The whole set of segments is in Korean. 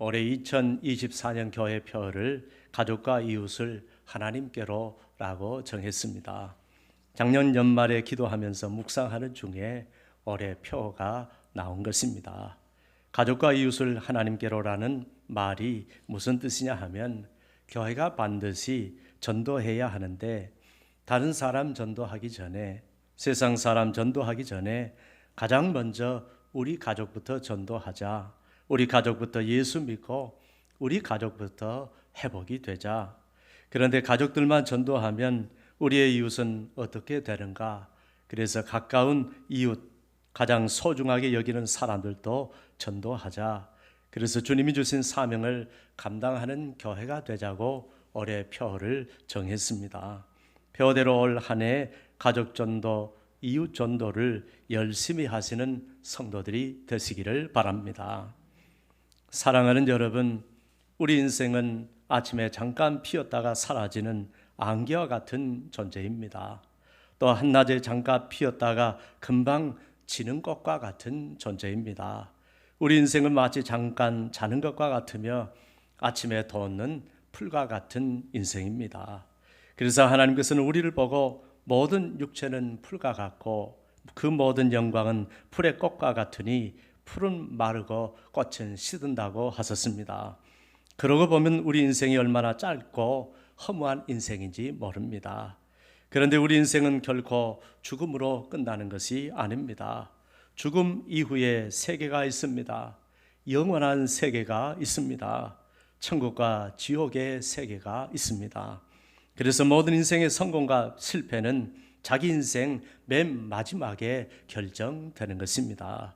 올해 2024년 교회표를 가족과 이웃을 하나님께로라고 정했습니다. 작년 연말에 기도하면서 묵상하는 중에 올해 표가 나온 것입니다. 가족과 이웃을 하나님께로라는 말이 무슨 뜻이냐 하면 교회가 반드시 전도해야 하는데 다른 사람 전도하기 전에, 세상 사람 전도하기 전에 가장 먼저 우리 가족부터 전도하자. 우리 가족부터 예수 믿고 우리 가족부터 회복이 되자. 그런데 가족들만 전도하면 우리의 이웃은 어떻게 되는가? 그래서 가까운 이웃, 가장 소중하게 여기는 사람들도 전도하자. 그래서 주님이 주신 사명을 감당하는 교회가 되자고 올해 표를 정했습니다. 표대로 올 한 해 가족 전도, 이웃 전도를 열심히 하시는 성도들이 되시기를 바랍니다. 사랑하는 여러분, 우리 인생은 아침에 잠깐 피었다가 사라지는 안개와 같은 존재입니다. 또 한낮에 잠깐 피었다가 금방 지는 것과 같은 존재입니다. 우리 인생은 마치 잠깐 자는 것과 같으며 아침에 돋는 풀과 같은 인생입니다. 그래서 하나님께서는 우리를 보고 모든 육체는 풀과 같고 그 모든 영광은 풀의 꽃과 같으니 풀은 마르고 꽃은 시든다고 하셨습니다. 그러고 보면 우리 인생이 얼마나 짧고 허무한 인생인지 모릅니다. 그런데 우리 인생은 결코 죽음으로 끝나는 것이 아닙니다. 죽음 이후에 세계가 있습니다. 영원한 세계가 있습니다. 천국과 지옥의 세계가 있습니다. 그래서 모든 인생의 성공과 실패는 자기 인생 맨 마지막에 결정되는 것입니다.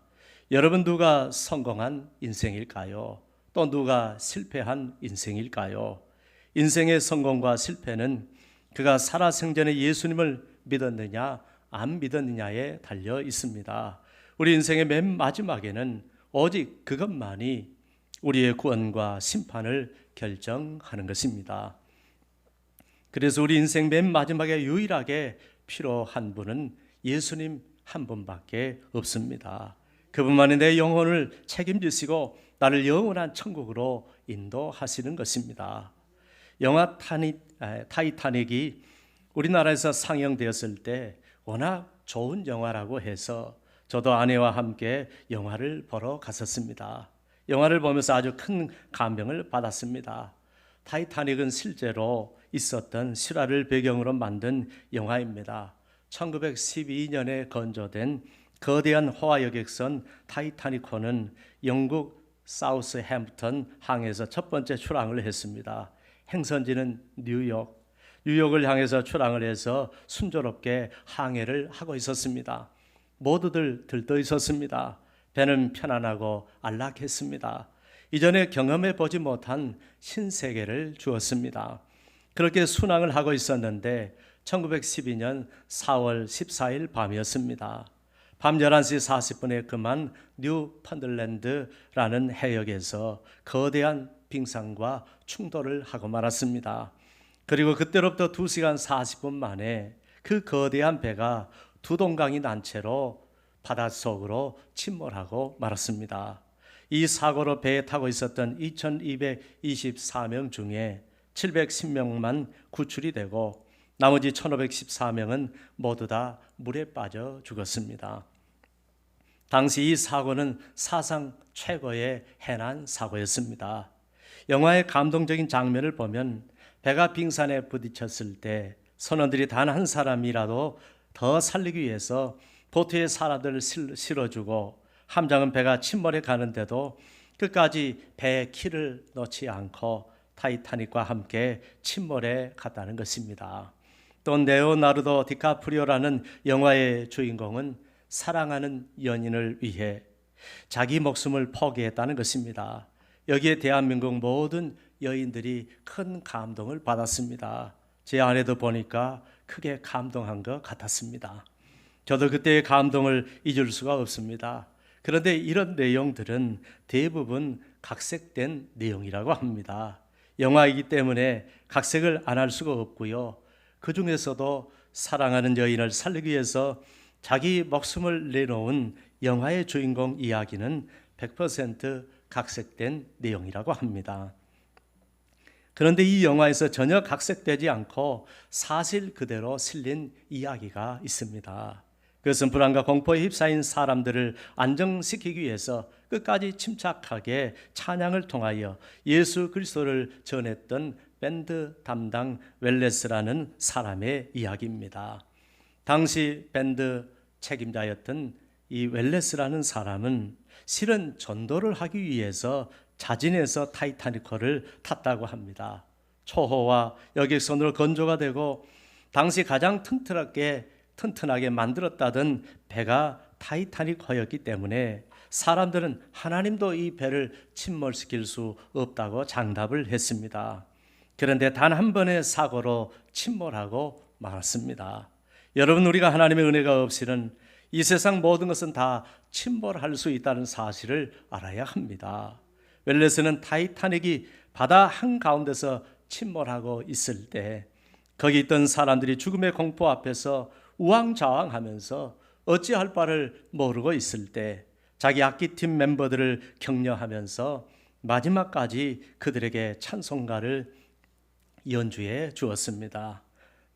여러분, 누가 성공한 인생일까요? 또 누가 실패한 인생일까요? 인생의 성공과 실패는 그가 살아생전에 예수님을 믿었느냐 안 믿었느냐에 달려 있습니다. 우리 인생의 맨 마지막에는 오직 그것만이 우리의 구원과 심판을 결정하는 것입니다. 그래서 우리 인생 맨 마지막에 유일하게 필요한 분은 예수님 한 분밖에 없습니다. 그분만이 내 영혼을 책임지시고 나를 영원한 천국으로 인도하시는 것입니다. 영화 타이타닉이 우리나라에서 상영되었을 때 워낙 좋은 영화라고 해서 저도 아내와 함께 영화를 보러 갔었습니다. 영화를 보면서 아주 큰 감명을 받았습니다. 타이타닉은 실제로 있었던 실화를 배경으로 만든 영화입니다. 1912년에 건조된 거대한 호화 여객선 타이타닉호는 영국 사우스햄프턴 항에서 첫 번째 출항을 했습니다. 행선지는 뉴욕을 향해서 출항을 해서 순조롭게 항해를 하고 있었습니다. 모두들 들떠 있었습니다. 배는 편안하고 안락했습니다. 이전에 경험해 보지 못한 신세계를 주었습니다. 그렇게 순항을 하고 있었는데 1912년 4월 14일 밤이었습니다. 밤 11시 40분에 그만 뉴펀들랜드라는 해역에서 거대한 빙산과 충돌을 하고 말았습니다. 그리고 그때로부터 2시간 40분 만에 그 거대한 배가 두 동강이 난 채로 바닷속으로 침몰하고 말았습니다. 이 사고로 배에 타고 있었던 2224명 중에 710명만 구출이 되고 나머지 1514명은 모두 다 물에 빠져 죽었습니다. 당시 이 사고는 사상 최고의 해난 사고였습니다. 영화의 감동적인 장면을 보면 배가 빙산에 부딪혔을 때 선원들이 단 한 사람이라도 더 살리기 위해서 보트에 사람들을 실어주고 함장은 배가 침몰해 가는데도 끝까지 배에 키를 놓지 않고 타이타닉과 함께 침몰해 갔다는 것입니다. 또 레오나르도 디카프리오라는 영화의 주인공은 사랑하는 연인을 위해 자기 목숨을 포기했다는 것입니다. 여기에 대한민국 모든 여인들이 큰 감동을 받았습니다. 제 아내도 보니까 크게 감동한 것 같았습니다. 저도 그때의 감동을 잊을 수가 없습니다. 그런데 이런 내용들은 대부분 각색된 내용이라고 합니다. 영화이기 때문에 각색을 안 할 수가 없고요. 그 중에서도 사랑하는 여인을 살리기 위해서 자기 목숨을 내놓은 영화의 주인공 이야기는 100% 각색된 내용이라고 합니다. 그런데 이 영화에서 전혀 각색되지 않고 사실 그대로 실린 이야기가 있습니다. 그것은 불안과 공포에 휩싸인 사람들을 안정시키기 위해서 끝까지 침착하게 찬양을 통하여 예수 그리스도를 전했던 밴드 담당 웰레스라는 사람의 이야기입니다. 당시 밴드 책임자였던 이 웰레스라는 사람은 실은 전도를 하기 위해서 자진해서 타이타닉호를 탔다고 합니다. 초호와 여객선으로 건조가 되고 당시 가장 튼튼하게 만들었다던 배가 타이타닉호였기 때문에 사람들은 하나님도 이 배를 침몰시킬 수 없다고 장담을 했습니다. 그런데 단 한 번의 사고로 침몰하고 말았습니다. 여러분, 우리가 하나님의 은혜가 없이는 이 세상 모든 것은 다 침몰할 수 있다는 사실을 알아야 합니다. 웰레스는 타이타닉이 바다 한가운데서 침몰하고 있을 때 거기 있던 사람들이 죽음의 공포 앞에서 우왕좌왕하면서 어찌할 바를 모르고 있을 때 자기 악기팀 멤버들을 격려하면서 마지막까지 그들에게 찬송가를 연주해 주었습니다.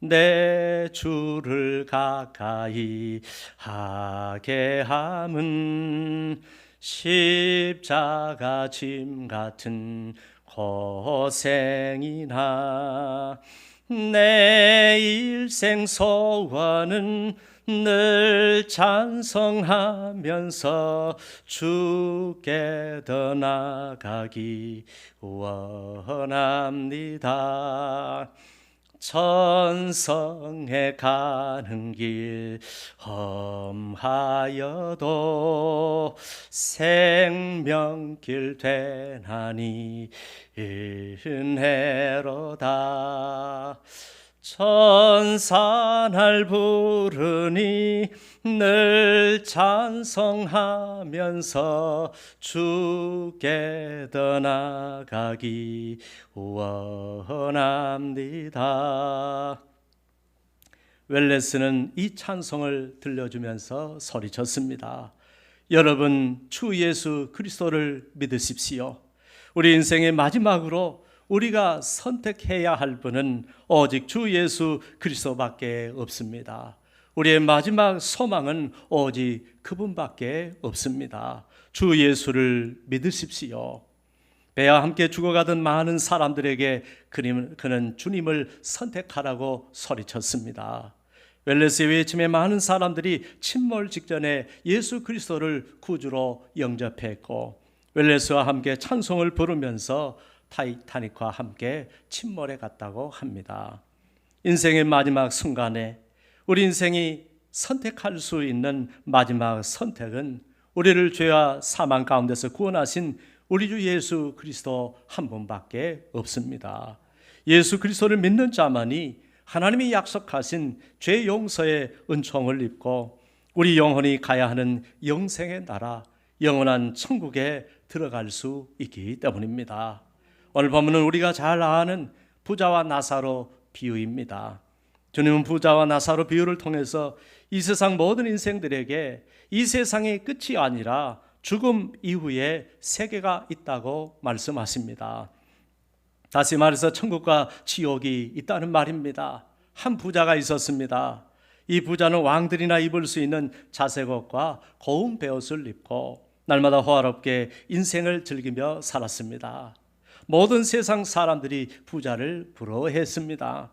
내 주를 가까이 하게 함은 십자가 짐 같은 고생이나 내 일생 소원은 늘 찬송하면서 주께 더 나아가기 원합니다. 천성에 가는 길 험하여도 생명길 되나니 은혜로다. 천사 날 부르니 늘 찬송하면서 주께 더 나아가기 원합니다. 웰레스는 이 찬송을 들려주면서 소리쳤습니다. 여러분, 주 예수 그리스도를 믿으십시오. 우리 인생의 마지막으로 우리가 선택해야 할 분은 오직 주 예수 그리스도밖에 없습니다. 우리의 마지막 소망은 오직 그분밖에 없습니다. 주 예수를 믿으십시오. 배와 함께 죽어가던 많은 사람들에게 그는 주님을 선택하라고 소리쳤습니다. 웰레스의 외침에 많은 사람들이 침몰 직전에 예수 그리스도를 구주로 영접했고 웰레스와 함께 찬송을 부르면서 타이타닉과 함께 침몰에 갔다고 합니다. 인생의 마지막 순간에 우리 인생이 선택할 수 있는 마지막 선택은 우리를 죄와 사망 가운데서 구원하신 우리 주 예수 그리스도 한 분밖에 없습니다. 예수 그리스도를 믿는 자만이 하나님이 약속하신 죄 용서의 은총을 입고 우리 영혼이 가야 하는 영생의 나라, 영원한 천국에 들어갈 수 있기 때문입니다. 오늘 본문은 우리가 잘 아는 부자와 나사로 비유입니다. 주님은 부자와 나사로 비유를 통해서 이 세상 모든 인생들에게 이 세상의 끝이 아니라 죽음 이후에 세계가 있다고 말씀하십니다. 다시 말해서 천국과 지옥이 있다는 말입니다. 한 부자가 있었습니다. 이 부자는 왕들이나 입을 수 있는 자색 옷과 고운 베옷을 입고 날마다 호화롭게 인생을 즐기며 살았습니다. 모든 세상 사람들이 부자를 부러워했습니다.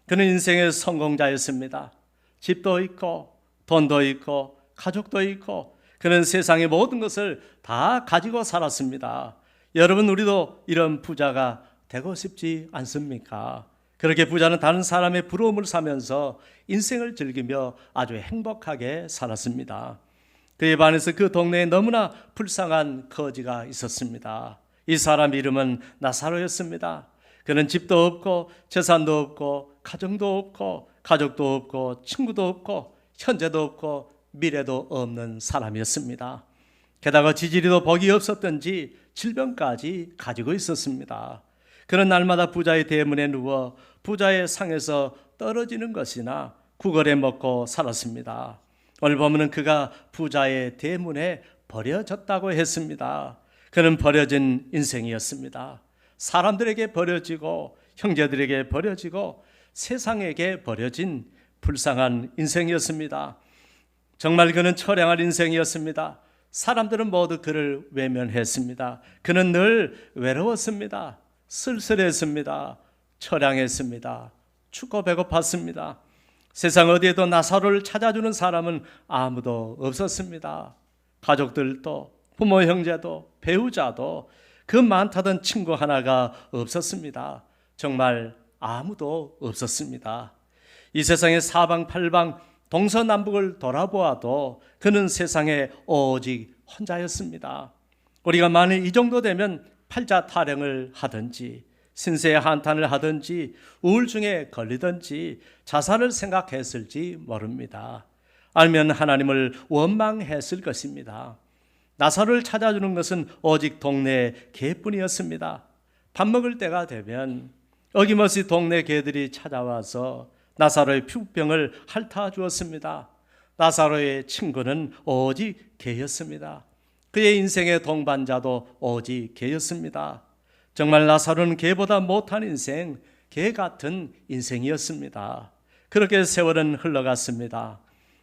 그는 인생의 성공자였습니다. 집도 있고 돈도 있고 가족도 있고 그는 세상의 모든 것을 다 가지고 살았습니다. 여러분, 우리도 이런 부자가 되고 싶지 않습니까? 그렇게 부자는 다른 사람의 부러움을 사면서 인생을 즐기며 아주 행복하게 살았습니다. 그에 반해서 그 동네에 너무나 불쌍한 거지가 있었습니다. 이 사람 이름은 나사로였습니다. 그는 집도 없고 재산도 없고 가정도 없고 가족도 없고 친구도 없고 현재도 없고 미래도 없는 사람이었습니다. 게다가 지지리도 복이 없었던지 질병까지 가지고 있었습니다. 그는 날마다 부자의 대문에 누워 부자의 상에서 떨어지는 것이나 구걸해 먹고 살았습니다. 오늘 보면은 그가 부자의 대문에 버려졌다고 했습니다. 그는 버려진 인생이었습니다. 사람들에게 버려지고 형제들에게 버려지고 세상에게 버려진 불쌍한 인생이었습니다. 정말 그는 처량한 인생이었습니다. 사람들은 모두 그를 외면했습니다. 그는 늘 외로웠습니다. 쓸쓸했습니다. 처량했습니다. 춥고 배고팠습니다. 세상 어디에도 나사로를 찾아주는 사람은 아무도 없었습니다. 가족들도 부모 형제도 배우자도 그 많다던 친구 하나가 없었습니다. 정말 아무도 없었습니다. 이 세상의 사방팔방 동서남북을 돌아보아도 그는 세상에 오직 혼자였습니다. 우리가 만일 이 정도 되면 팔자 타령을 하든지 신세 한탄을 하든지 우울증에 걸리든지 자살을 생각했을지 모릅니다. 아니면 하나님을 원망했을 것입니다. 나사로를 찾아주는 것은 오직 동네 개뿐이었습니다. 밥 먹을 때가 되면 어김없이 동네 개들이 찾아와서 나사로의 피부병을 핥아 주었습니다. 나사로의 친구는 오직 개였습니다. 그의 인생의 동반자도 오직 개였습니다. 정말 나사로는 개보다 못한 인생, 개 같은 인생이었습니다. 그렇게 세월은 흘러갔습니다.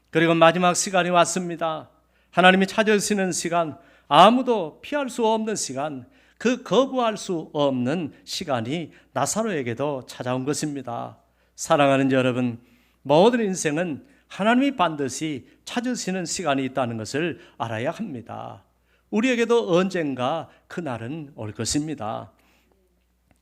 그리고 마지막 시간이 왔습니다. 하나님이 찾으시는 시간, 아무도 피할 수 없는 시간, 그 거부할 수 없는 시간이 나사로에게도 찾아온 것입니다. 사랑하는 여러분, 모든 인생은 하나님이 반드시 찾으시는 시간이 있다는 것을 알아야 합니다. 우리에게도 언젠가 그날은 올 것입니다.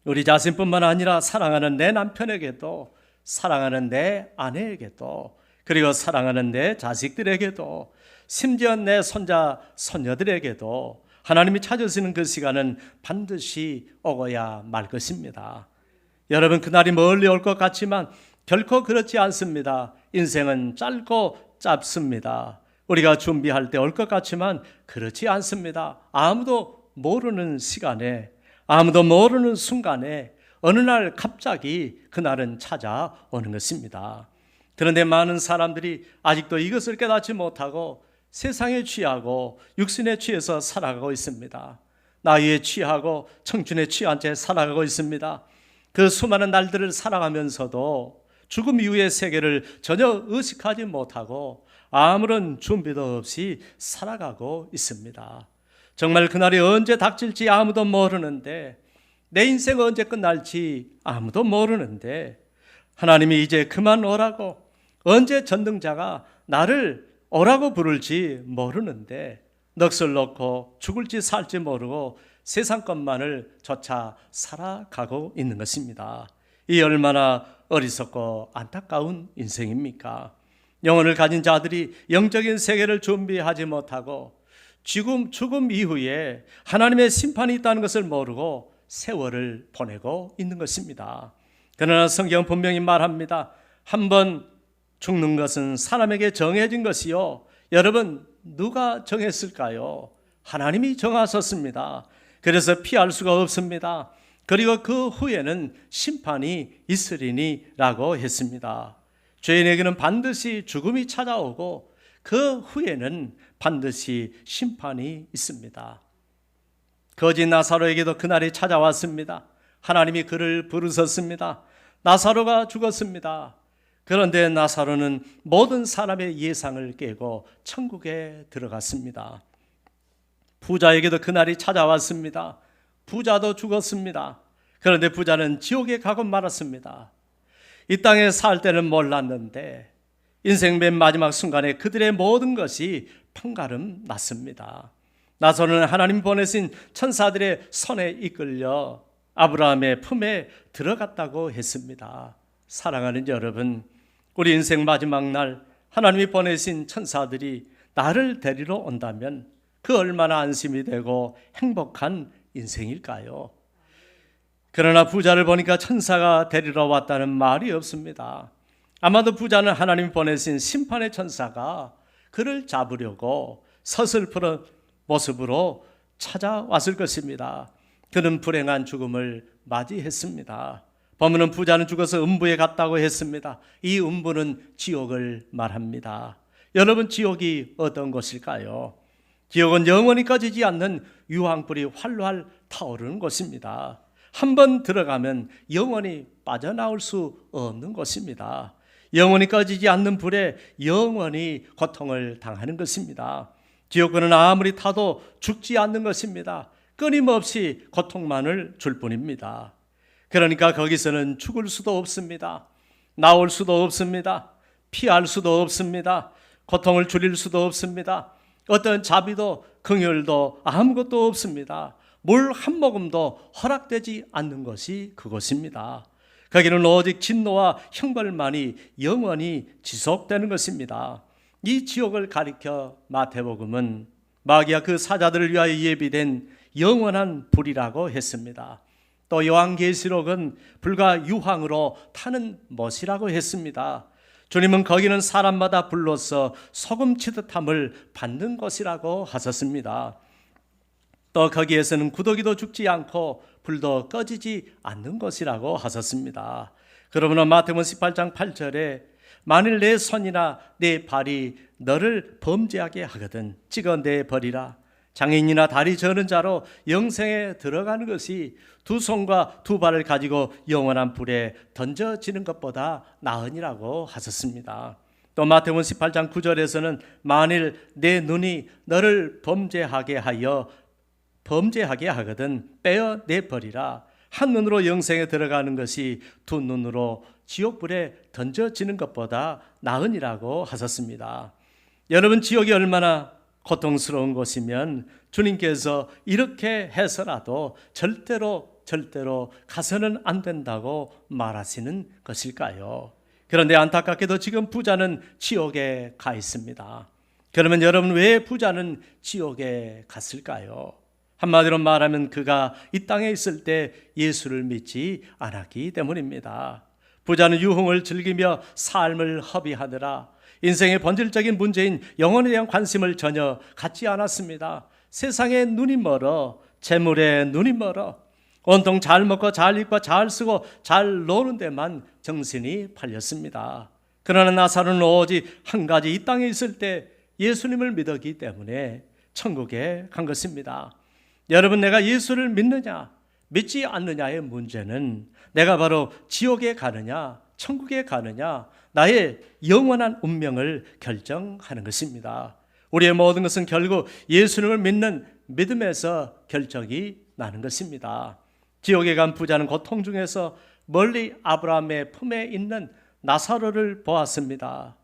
우리 자신뿐만 아니라 사랑하는 내 남편에게도, 사랑하는 내 아내에게도, 그리고 사랑하는 내 자식들에게도, 심지어 내 손자, 손녀들에게도 하나님이 찾으시는 그 시간은 반드시 오고야 말 것입니다. 여러분, 그날이 멀리 올 것 같지만 결코 그렇지 않습니다. 인생은 짧고 짧습니다. 우리가 준비할 때 올 것 같지만 그렇지 않습니다. 아무도 모르는 시간에, 아무도 모르는 순간에 어느 날 갑자기 그날은 찾아오는 것입니다. 그런데 많은 사람들이 아직도 이것을 깨닫지 못하고 세상에 취하고 육신에 취해서 살아가고 있습니다. 나이에 취하고 청춘에 취한 채 살아가고 있습니다. 그 수많은 날들을 살아가면서도 죽음 이후의 세계를 전혀 의식하지 못하고 아무런 준비도 없이 살아가고 있습니다. 정말 그날이 언제 닥칠지 아무도 모르는데, 내 인생 언제 끝날지 아무도 모르는데, 하나님이 이제 그만 오라고, 언제 전등자가 나를 오라고 부를지 모르는데 넋을 놓고 죽을지 살지 모르고 세상 것만을 쫓아 살아가고 있는 것입니다. 이 얼마나 어리석고 안타까운 인생입니까? 영혼을 가진 자들이 영적인 세계를 준비하지 못하고 죽음 이후에 하나님의 심판이 있다는 것을 모르고 세월을 보내고 있는 것입니다. 그러나 성경 분명히 말합니다. 한번 죽는 것은 사람에게 정해진 것이요. 여러분, 누가 정했을까요? 하나님이 정하셨습니다. 그래서 피할 수가 없습니다. 그리고 그 후에는 심판이 있으리니 라고 했습니다. 죄인에게는 반드시 죽음이 찾아오고 그 후에는 반드시 심판이 있습니다. 거지 나사로에게도 그날이 찾아왔습니다. 하나님이 그를 부르셨습니다. 나사로가 죽었습니다. 그런데 나사로는 모든 사람의 예상을 깨고 천국에 들어갔습니다. 부자에게도 그날이 찾아왔습니다. 부자도 죽었습니다. 그런데 부자는 지옥에 가고 말았습니다. 이 땅에 살 때는 몰랐는데 인생 맨 마지막 순간에 그들의 모든 것이 판가름 났습니다. 나사로는 하나님 보내신 천사들의 손에 이끌려 아브라함의 품에 들어갔다고 했습니다. 사랑하는 여러분, 우리 인생 마지막 날 하나님이 보내신 천사들이 나를 데리러 온다면 그 얼마나 안심이 되고 행복한 인생일까요? 그러나 부자를 보니까 천사가 데리러 왔다는 말이 없습니다. 아마도 부자는 하나님이 보내신 심판의 천사가 그를 잡으려고 서슬프런 모습으로 찾아왔을 것입니다. 그는 불행한 죽음을 맞이했습니다. 보면은 부자는 죽어서 음부에 갔다고 했습니다. 이 음부는 지옥을 말합니다. 여러분, 지옥이 어떤 곳일까요? 지옥은 영원히 꺼지지 않는 유황불이 활활 타오르는 곳입니다. 한번 들어가면 영원히 빠져나올 수 없는 곳입니다. 영원히 꺼지지 않는 불에 영원히 고통을 당하는 것입니다. 지옥불은 아무리 타도 죽지 않는 것입니다. 끊임없이 고통만을 줄 뿐입니다. 그러니까 거기서는 죽을 수도 없습니다. 나올 수도 없습니다. 피할 수도 없습니다. 고통을 줄일 수도 없습니다. 어떤 자비도 긍휼도 아무것도 없습니다. 물 한 모금도 허락되지 않는 것이 그것입니다. 거기는 오직 진노와 형벌만이 영원히 지속되는 것입니다. 이 지옥을 가리켜 마태복음은 마귀와 그 사자들을 위하여 예비된 영원한 불이라고 했습니다. 또 요한계시록은 불과 유황으로 타는 못이라고 했습니다. 주님은 거기는 사람마다 불로서 소금 치듯함을 받는 곳이라고 하셨습니다. 또 거기에서는 구더기도 죽지 않고 불도 꺼지지 않는 것이라고 하셨습니다. 그러므로 마태복음 18장 8절에 만일 내 손이나 내 발이 너를 범죄하게 하거든 찍어 내버리라. 장애인이나 다리 저는 자로 영생에 들어가는 것이 두 손과 두 발을 가지고 영원한 불에 던져지는 것보다 나으니라고 하셨습니다. 또 마태복음 18장 9절에서는 만일 내 눈이 너를 범죄하게 하거든 빼어 내버리라. 한 눈으로 영생에 들어가는 것이 두 눈으로 지옥불에 던져지는 것보다 나으니라고 하셨습니다. 여러분, 지옥이 얼마나 고통스러운 곳이면 주님께서 이렇게 해서라도 절대로 가서는 안 된다고 말하시는 것일까요? 그런데 안타깝게도 지금 부자는 지옥에 가 있습니다. 그러면 여러분, 왜 부자는 지옥에 갔을까요? 한마디로 말하면 그가 이 땅에 있을 때 예수를 믿지 않았기 때문입니다. 부자는 유흥을 즐기며 삶을 허비하느라 인생의 본질적인 문제인 영혼에 대한 관심을 전혀 갖지 않았습니다. 세상에 눈이 멀어, 재물에 눈이 멀어, 온통 잘 먹고 잘 입고 잘 쓰고 잘 노는 데만 정신이 팔렸습니다. 그러나 나사로는 오직 한 가지, 이 땅에 있을 때 예수님을 믿었기 때문에 천국에 간 것입니다. 여러분, 내가 예수를 믿느냐 믿지 않느냐의 문제는 내가 바로 지옥에 가느냐 천국에 가느냐 나의 영원한 운명을 결정하는 것입니다. 우리의 모든 것은 결국 예수님을 믿는 믿음에서 결정이 나는 것입니다. 지옥에 간 부자는 고통 중에서 멀리 아브라함의 품에 있는 나사로를 보았습니다.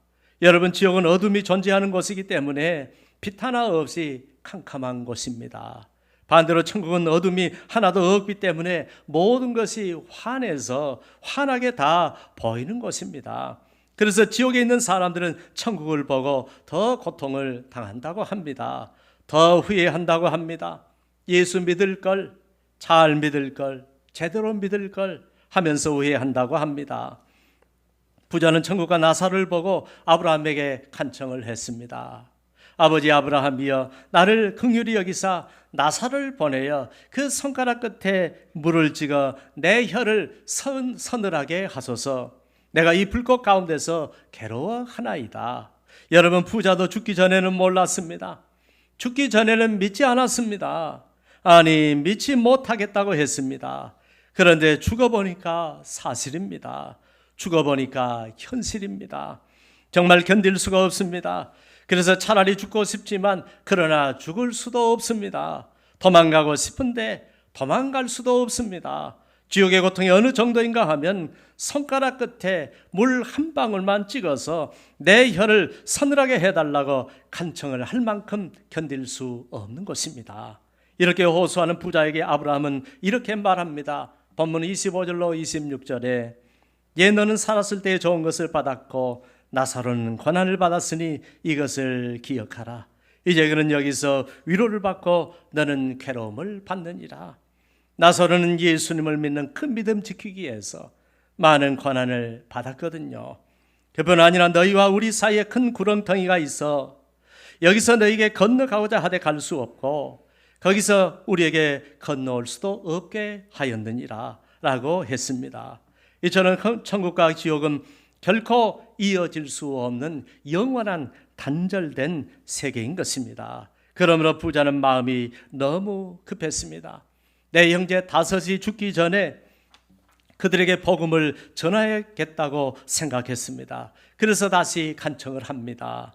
여러분, 지옥은 어둠이 존재하는 곳이기 때문에 빛 하나 없이 캄캄한 곳입니다. 반대로 천국은 어둠이 하나도 없기 때문에 모든 것이 환해서 환하게 다 보이는 곳입니다. 그래서 지옥에 있는 사람들은 천국을 보고 더 고통을 당한다고 합니다. 더 후회한다고 합니다. 예수 믿을 걸, 잘 믿을 걸, 제대로 믿을 걸 하면서 후회한다고 합니다. 부자는 천국과 나사로를 보고 아브라함에게 간청을 했습니다. 아버지 아브라함이여, 나를 긍휼히 여기사 나사로를 보내어 그 손가락 끝에 물을 찍어 내 혀를 서늘하게 하소서. 내가 이 불꽃 가운데서 괴로워하나이다. 여러분, 부자도 죽기 전에는 몰랐습니다. 죽기 전에는 믿지 않았습니다. 아니, 믿지 못하겠다고 했습니다. 그런데 죽어보니까 사실입니다. 죽어보니까 현실입니다. 정말 견딜 수가 없습니다. 그래서 차라리 죽고 싶지만 그러나 죽을 수도 없습니다. 도망가고 싶은데 도망갈 수도 없습니다. 지옥의 고통이 어느 정도인가 하면 손가락 끝에 물 한 방울만 찍어서 내 혀를 서늘하게 해달라고 간청을 할 만큼 견딜 수 없는 것입니다. 이렇게 호소하는 부자에게 아브라함은 이렇게 말합니다. 본문 25절로 26절에 예, 너는 살았을 때 좋은 것을 받았고 나사로는 고난을 받았으니 이것을 기억하라. 이제 그는 여기서 위로를 받고 너는 괴로움을 받느니라. 나사로는 예수님을 믿는 큰 믿음 지키기 위해서 많은 고난을 받았거든요. 그뿐 아니라 너희와 우리 사이에 큰 구렁텅이가 있어 여기서 너희에게 건너가고자 하되 갈 수 없고 거기서 우리에게 건너올 수도 없게 하였느니라 라고 했습니다. 이처럼 천국과 지옥은 결코 이어질 수 없는 영원한 단절된 세계인 것입니다. 그러므로 부자는 마음이 너무 급했습니다. 내 형제 다섯이 죽기 전에 그들에게 복음을 전하야겠다고 생각했습니다. 그래서 다시 간청을 합니다.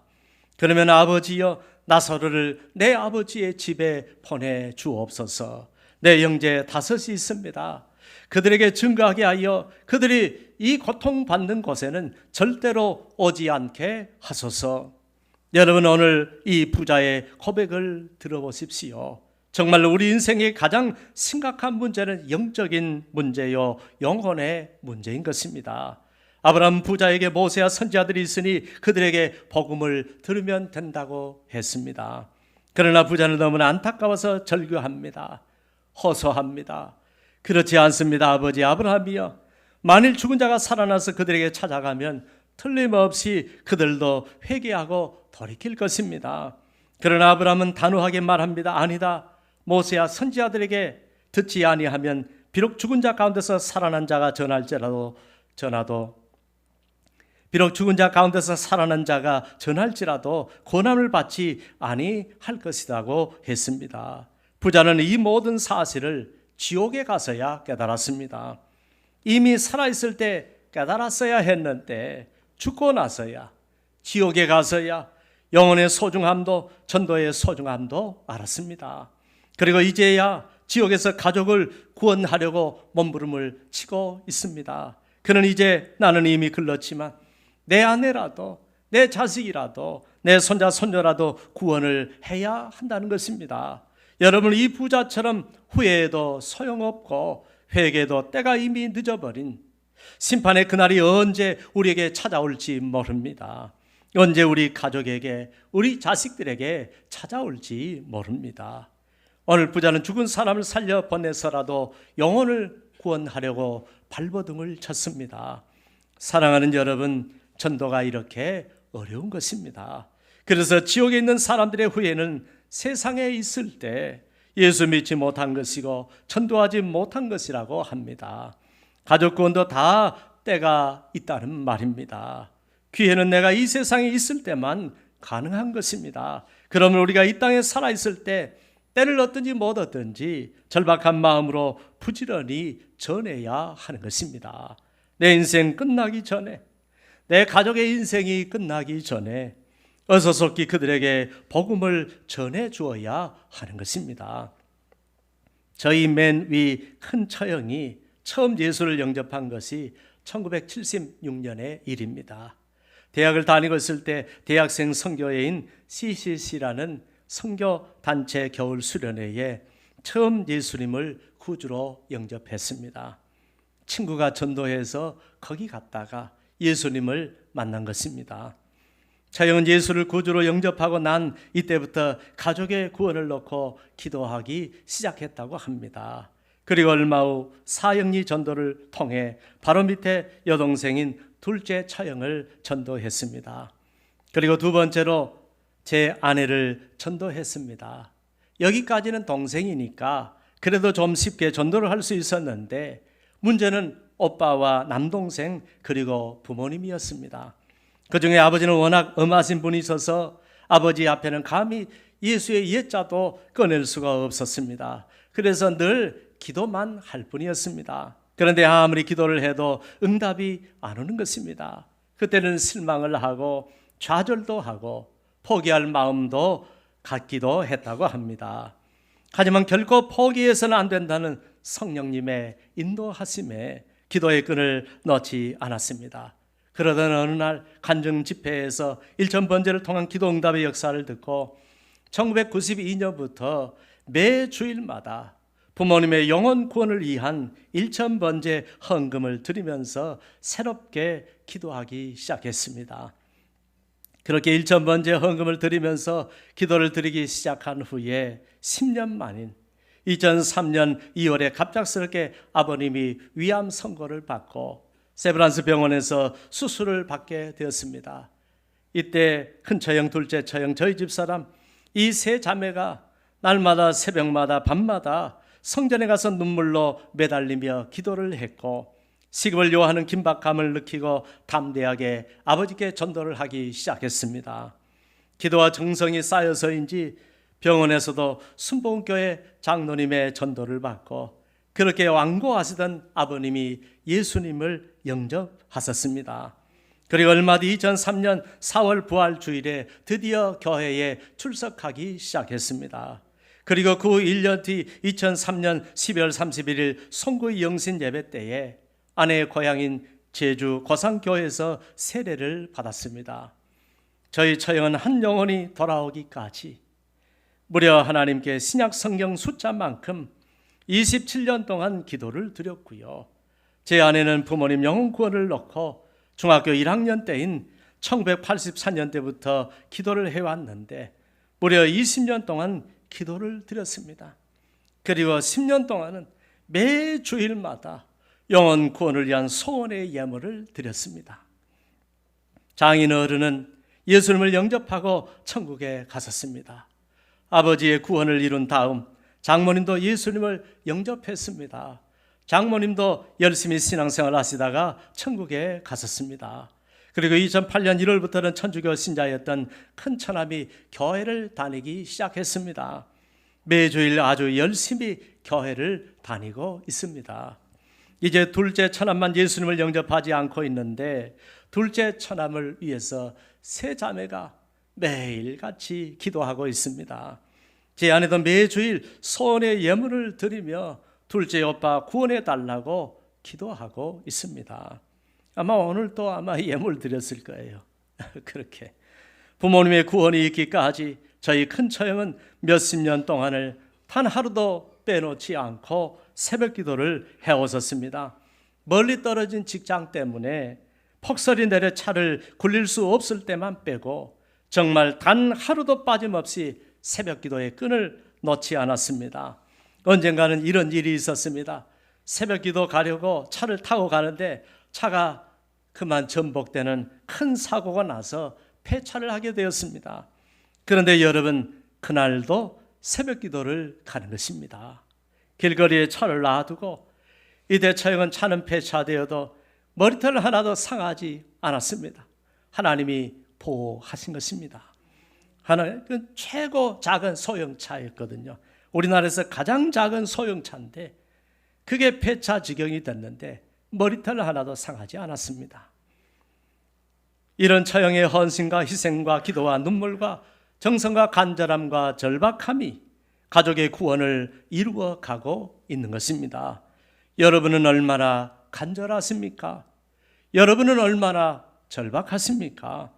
그러면 아버지여, 나사로를 내 아버지의 집에 보내 주옵소서. 내 형제 다섯이 있습니다. 그들에게 증거하게 하여 그들이 이 고통받는 곳에는 절대로 오지 않게 하소서. 여러분, 오늘 이 부자의 고백을 들어보십시오. 정말 우리 인생의 가장 심각한 문제는 영적인 문제요, 영혼의 문제인 것입니다. 아브라함 부자에게 모세와 선지자들이 있으니 그들에게 복음을 들으면 된다고 했습니다. 그러나 부자는 너무나 안타까워서 절규합니다. 호소합니다. 그렇지 않습니다. 아버지 아브라함이여, 만일 죽은 자가 살아나서 그들에게 찾아가면 틀림없이 그들도 회개하고 돌이킬 것입니다. 그러나 아브라함은 단호하게 말합니다. 아니다. 모세와 선지자들에게 듣지 아니하면 비록 죽은 자 가운데서 살아난 자가 전할지라도 고난을 받지 아니할 것이라고 했습니다. 부자는 이 모든 사실을 지옥에 가서야 깨달았습니다. 이미 살아있을 때 깨달았어야 했는데 죽고 나서야, 지옥에 가서야 영혼의 소중함도, 전도의 소중함도 알았습니다. 그리고 이제야 지옥에서 가족을 구원하려고 몸부림을 치고 있습니다. 그는 이제 나는 이미 글렀지만 내 아내라도, 내 자식이라도, 내 손자 손녀라도 구원을 해야 한다는 것입니다. 여러분, 이 부자처럼 후회해도 소용없고 회개도 때가 이미 늦어버린 심판의 그날이 언제 우리에게 찾아올지 모릅니다. 언제 우리 가족에게, 우리 자식들에게 찾아올지 모릅니다. 오늘 부자는 죽은 사람을 살려 보내서라도 영혼을 구원하려고 발버둥을 쳤습니다. 사랑하는 여러분, 전도가 이렇게 어려운 것입니다. 그래서 지옥에 있는 사람들의 후회는 세상에 있을 때 예수 믿지 못한 것이고 전도하지 못한 것이라고 합니다. 가족 구원도 다 때가 있다는 말입니다. 기회는 내가 이 세상에 있을 때만 가능한 것입니다. 그러면 우리가 이 땅에 살아있을 때 때를 얻든지 못 얻든지 절박한 마음으로 부지런히 전해야 하는 것입니다. 내 인생 끝나기 전에, 내 가족의 인생이 끝나기 전에 어서속히 그들에게 복음을 전해 주어야 하는 것입니다. 저희 맨 위 큰 처형이 처음 예수를 영접한 것이 1976년의 일입니다. 대학을 다니고 있을 때 대학생 선교회인 CCC라는 선교단체 겨울 수련회에 처음 예수님을 구주로 영접했습니다. 친구가 전도해서 거기 갔다가 예수님을 만난 것입니다. 처형은 예수를 구주로 영접하고 난 이때부터 가족의 구원을 놓고 기도하기 시작했다고 합니다. 그리고 얼마 후 사형리 전도를 통해 바로 밑에 여동생인 둘째 처형을 전도했습니다. 그리고 두 번째로 제 아내를 전도했습니다. 여기까지는 동생이니까 그래도 좀 쉽게 전도를 할 수 있었는데 문제는 오빠와 남동생 그리고 부모님이었습니다. 그중에 아버지는 워낙 엄하신 분이 있어서 아버지 앞에는 감히 예수의 옛자도 꺼낼 수가 없었습니다. 그래서 늘 기도만 할 뿐이었습니다. 그런데 아무리 기도를 해도 응답이 안 오는 것입니다. 그때는 실망을 하고 좌절도 하고 포기할 마음도 갖기도 했다고 합니다. 하지만 결코 포기해서는 안 된다는 성령님의 인도하심에 기도의 끈을 놓지 않았습니다. 그러던 어느 날 간증 집회에서 1000번제를 통한 기도 응답의 역사를 듣고 1992년부터 매 주일마다 부모님의 영혼 구원을 위한 1000번제 헌금을 드리면서 새롭게 기도하기 시작했습니다. 그렇게 1000번제 헌금을 드리면서 기도를 드리기 시작한 후에 10년 만인 2003년 2월에 갑작스럽게 아버님이 위암 선고를 받고 세브란스 병원에서 수술을 받게 되었습니다. 이때 큰 처형, 둘째 처형, 저희 집사람 이 세 자매가 날마다 새벽마다 밤마다 성전에 가서 눈물로 매달리며 기도를 했고 시급을 요하는 긴박감을 느끼고 담대하게 아버지께 전도를 하기 시작했습니다. 기도와 정성이 쌓여서인지 병원에서도 순복음교회 장로님의 전도를 받고 그렇게 완고하시던 아버님이 예수님을 영접하셨습니다. 그리고 얼마 뒤 2003년 4월 부활주일에 드디어 교회에 출석하기 시작했습니다. 그리고 그 1년 뒤 2003년 12월 31일 송구의 영신 예배 때에 아내의 고향인 제주 고산교회에서 세례를 받았습니다. 저희 처형은 한 영혼이 돌아오기까지 무려 하나님께 신약 성경 숫자만큼 27년 동안 기도를 드렸고요. 제 아내는 부모님 영혼 구원을 놓고 중학교 1학년 때인 1984년 때부터 기도를 해왔는데 무려 20년 동안 기도를 드렸습니다. 그리고 10년 동안은 매 주일마다 영혼 구원을 위한 소원의 예물을 드렸습니다. 장인 어른은 예수님을 영접하고 천국에 갔었습니다. 아버지의 구원을 이룬 다음 장모님도 예수님을 영접했습니다. 장모님도 열심히 신앙생활 하시다가 천국에 갔었습니다. 그리고 2008년 1월부터는 천주교 신자였던 큰 처남이 교회를 다니기 시작했습니다. 매주일 아주 열심히 교회를 다니고 있습니다. 이제 둘째 처남만 예수님을 영접하지 않고 있는데 둘째 처남을 위해서 세 자매가 매일같이 기도하고 있습니다. 제 아내도 매주일 소원의 예물을 드리며 둘째 오빠 구원해 달라고 기도하고 있습니다. 아마 오늘도 아마 예물 드렸을 거예요. 그렇게 부모님의 구원이 있기까지 저희 큰 처형은 몇십 년 동안을 단 하루도 빼놓지 않고 새벽 기도를 해오셨습니다. 멀리 떨어진 직장 때문에 폭설이 내려 차를 굴릴 수 없을 때만 빼고 정말 단 하루도 빠짐없이 새벽 기도의 끈을 놓지 않았습니다. 언젠가는 이런 일이 있었습니다. 새벽 기도 가려고 차를 타고 가는데 차가 그만 전복되는 큰 사고가 나서 폐차를 하게 되었습니다. 그런데 여러분, 그날도 새벽 기도를 가는 것입니다. 길거리에 차를 놔두고 이때 처형은 차는 폐차되어도 머리털 하나도 상하지 않았습니다. 하나님이 보호하신 것입니다. 하나님은 최고 작은 소형차였거든요. 우리나라에서 가장 작은 소형차인데 그게 폐차 지경이 됐는데 머리털 하나도 상하지 않았습니다. 이런 처형의 헌신과 희생과 기도와 눈물과 정성과 간절함과 절박함이 가족의 구원을 이루어 가고 있는 것입니다. 여러분은 얼마나 간절하십니까? 여러분은 얼마나 절박하십니까?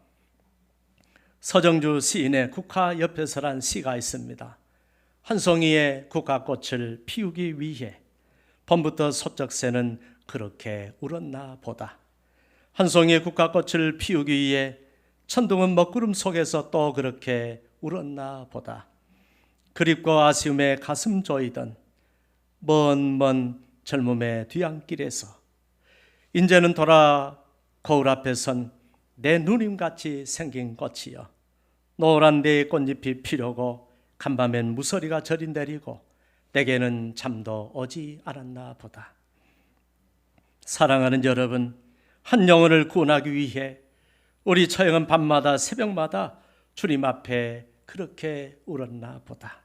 서정주 시인의 국화 옆에서란 시가 있습니다. 한 송이의 국화꽃을 피우기 위해 봄부터 소쩍새는 그렇게 울었나 보다. 한 송이의 국화꽃을 피우기 위해 천둥은 먹구름 속에서 또 그렇게 울었나 보다. 그립고 아쉬움에 가슴 조이던 먼 젊음의 뒤안길에서 이제는 돌아 거울 앞에 선 내 누님같이 생긴 꽃이여, 노란 내 꽃잎이 피려고 간밤엔 무서리가 저리 내리고 내게는 잠도 오지 않았나 보다. 사랑하는 여러분, 한 영혼을 구원하기 위해 우리 처형은 밤마다 새벽마다 주님 앞에 그렇게 울었나 보다.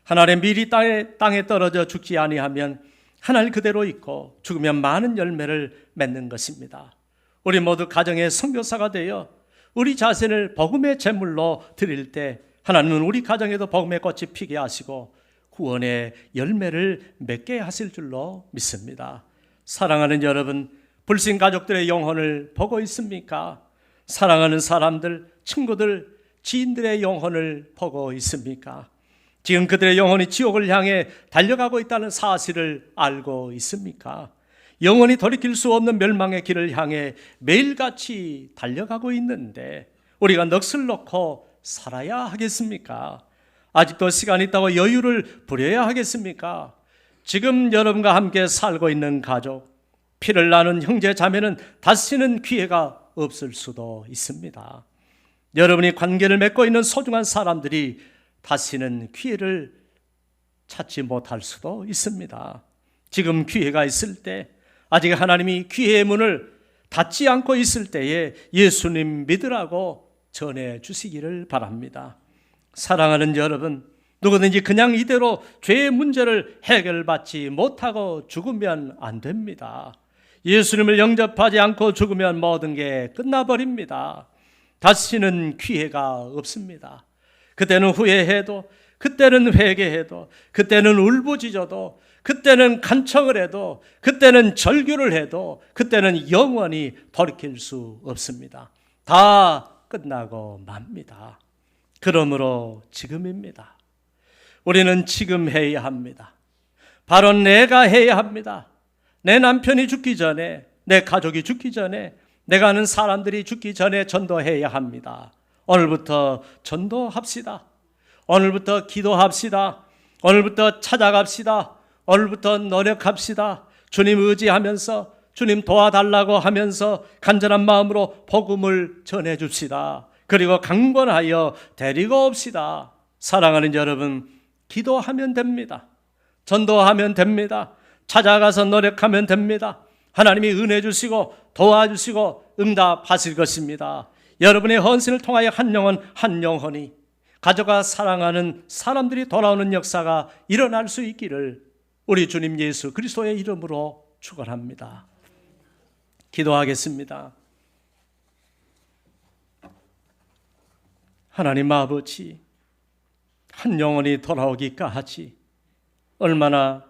하나의 밀이 땅에 떨어져 죽지 아니하면 하늘 그대로 있고 죽으면 많은 열매를 맺는 것입니다. 우리 모두 가정의 선교사가 되어 우리 자신을 복음의 제물로 드릴 때 하나님은 우리 가정에도 복음의 꽃이 피게 하시고 구원의 열매를 맺게 하실 줄로 믿습니다. 사랑하는 여러분, 불신 가족들의 영혼을 보고 있습니까? 사랑하는 사람들, 친구들, 지인들의 영혼을 보고 있습니까? 지금 그들의 영혼이 지옥을 향해 달려가고 있다는 사실을 알고 있습니까? 영원히 돌이킬 수 없는 멸망의 길을 향해 매일같이 달려가고 있는데 우리가 넋을 놓고 살아야 하겠습니까? 아직도 시간이 있다고 여유를 부려야 하겠습니까? 지금 여러분과 함께 살고 있는 가족, 피를 나눈 형제 자매는 다시는 기회가 없을 수도 있습니다. 여러분이 관계를 맺고 있는 소중한 사람들이 다시는 기회를 찾지 못할 수도 있습니다. 지금 기회가 있을 때, 아직 하나님이 기회의 문을 닫지 않고 있을 때에 예수님 믿으라고 전해 주시기를 바랍니다. 사랑하는 여러분, 누구든지 그냥 이대로 죄의 문제를 해결받지 못하고 죽으면 안 됩니다. 예수님을 영접하지 않고 죽으면 모든 게 끝나버립니다. 다시는 기회가 없습니다. 그때는 후회해도, 그때는 회개해도, 그때는 울부짖어도, 그때는 간청을 해도, 그때는 절규를 해도, 그때는 영원히 돌이킬 수 없습니다. 다 끝나고 맙니다. 그러므로 지금입니다. 우리는 지금 해야 합니다. 바로 내가 해야 합니다. 내 남편이 죽기 전에, 내 가족이 죽기 전에, 내가 아는 사람들이 죽기 전에 전도해야 합니다. 오늘부터 전도합시다. 오늘부터 기도합시다. 오늘부터 찾아갑시다. 오늘부터 노력합시다. 주님 의지하면서, 주님 도와달라고 하면서 간절한 마음으로 복음을 전해줍시다. 그리고 강권하여 데리고 옵시다. 사랑하는 여러분, 기도하면 됩니다. 전도하면 됩니다. 찾아가서 노력하면 됩니다. 하나님이 은혜 주시고 도와주시고 응답하실 것입니다. 여러분의 헌신을 통하여 한 영혼 한 영혼이 가족과 사랑하는 사람들이 돌아오는 역사가 일어날 수 있기를 우리 주님 예수 그리스도의 이름으로 축원합니다. 기도하겠습니다. 하나님 아버지, 한 영혼이 돌아오기까지 얼마나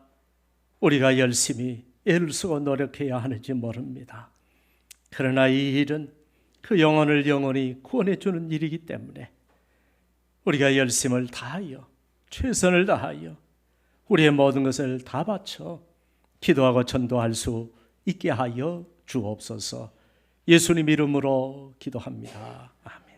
우리가 열심히 애를 쓰고 노력해야 하는지 모릅니다. 그러나 이 일은 그 영혼을 영원히 구원해 주는 일이기 때문에 우리가 열심을 다하여 최선을 다하여 우리의 모든 것을 다 바쳐 기도하고 전도할 수 있게 하여 주옵소서. 예수님 이름으로 기도합니다. 아멘.